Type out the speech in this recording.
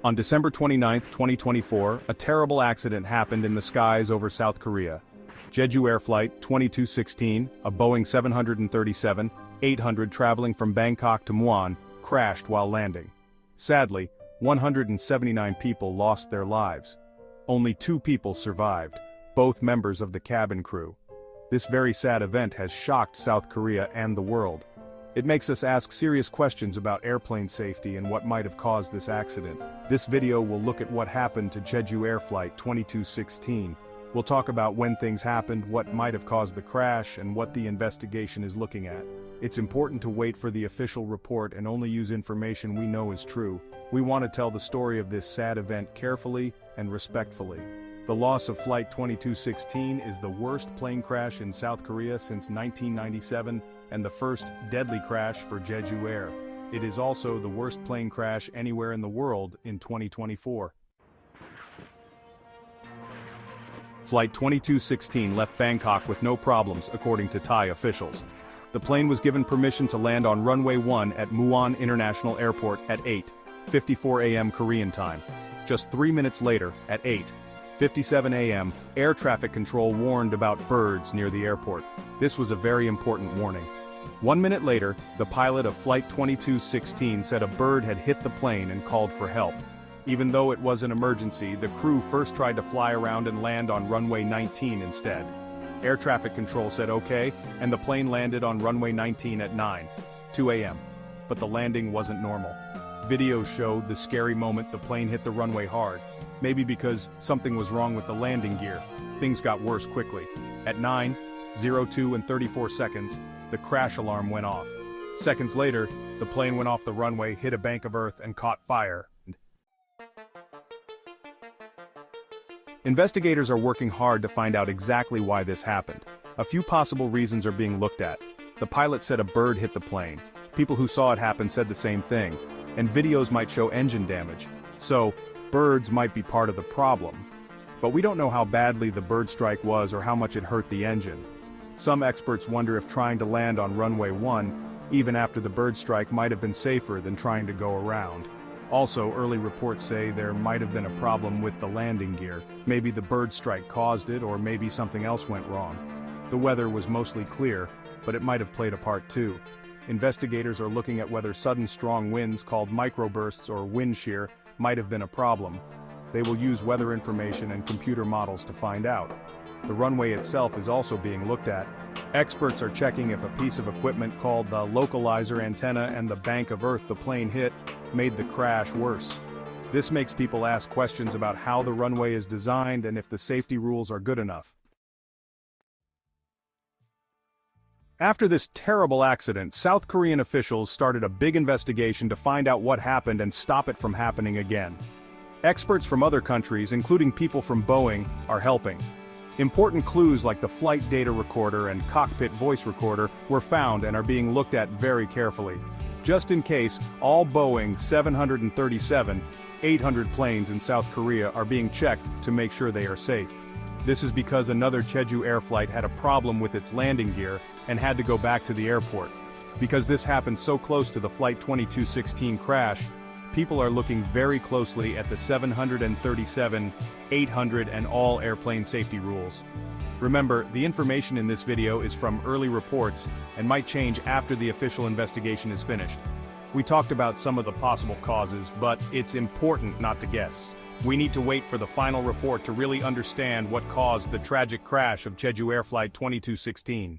On December 29, 2024, a terrible accident happened in the skies over South Korea. Jeju Air Flight 2216, a Boeing 737-800 traveling from Bangkok to Muan, crashed while landing. Sadly, 179 people lost their lives. Only 2 people survived, both members of the cabin crew. This very sad event has shocked South Korea and the world. It makes us ask serious questions about airplane safety and what might have caused this accident. This video will look at what happened to Jeju Air Flight 2216. We'll talk about when things happened, what might have caused the crash, and what the investigation is looking at. It's important to wait for the official report and only use information we know is true. We want to tell the story of this sad event carefully and respectfully. The loss of Flight 2216 is the worst plane crash in South Korea since 1997 and the first deadly crash for Jeju Air. It is also the worst plane crash anywhere in the world in 2024. Flight 2216 left Bangkok with no problems, according to Thai officials. The plane was given permission to land on runway 1 at Muan International Airport at 8:54 a.m. Korean time. Just 3 minutes later, at 8:57 a.m., air traffic control warned about birds near the airport. This was a very important warning. 1 minute later, the pilot of Flight 2216 said a bird had hit the plane and called for help. Even though it was an emergency, the crew first tried to fly around and land on runway 19 instead. Air traffic control said okay, and the plane landed on runway 19 at 9:02 a.m. But the landing wasn't normal. Videos showed the scary moment the plane hit the runway hard. Maybe because something was wrong with the landing gear. Things got worse quickly. At 9:02 and 34 seconds, the crash alarm went off. Seconds later, the plane went off the runway, hit a bank of earth, and caught fire. Investigators are working hard to find out exactly why this happened. A few possible reasons are being looked at. The pilot said a bird hit the plane. People who saw it happen said the same thing. And videos might show engine damage. So, birds might be part of the problem. But we don't know how badly the bird strike was or how much it hurt the engine. Some experts wonder if trying to land on runway 1, even after the bird strike, might have been safer than trying to go around. Also, early reports say there might have been a problem with the landing gear. Maybe the bird strike caused it, or maybe something else went wrong. The weather was mostly clear, but it might have played a part too. Investigators are looking at whether sudden strong winds called microbursts or wind shear might have been a problem. They will use weather information and computer models to find out. The runway itself is also being looked at. Experts are checking if a piece of equipment called the localizer antenna and the bank of earth the plane hit made the crash worse. This makes people ask questions about how the runway is designed and if the safety rules are good enough. After this terrible accident, South Korean officials started a big investigation to find out what happened and stop it from happening again. Experts from other countries, including people from Boeing, are helping. Important clues like the flight data recorder and cockpit voice recorder were found and are being looked at very carefully. Just in case, all Boeing 737-800 planes in South Korea are being checked to make sure they are safe. This is because another Jeju Air flight had a problem with its landing gear and had to go back to the airport. Because this happened so close to the Flight 2216 crash, people are looking very closely at the 737-800 and all airplane safety rules. Remember, the information in this video is from early reports and might change after the official investigation is finished. We talked about some of the possible causes, but it's important not to guess. We need to wait for the final report to really understand what caused the tragic crash of Jeju Air Flight 2216.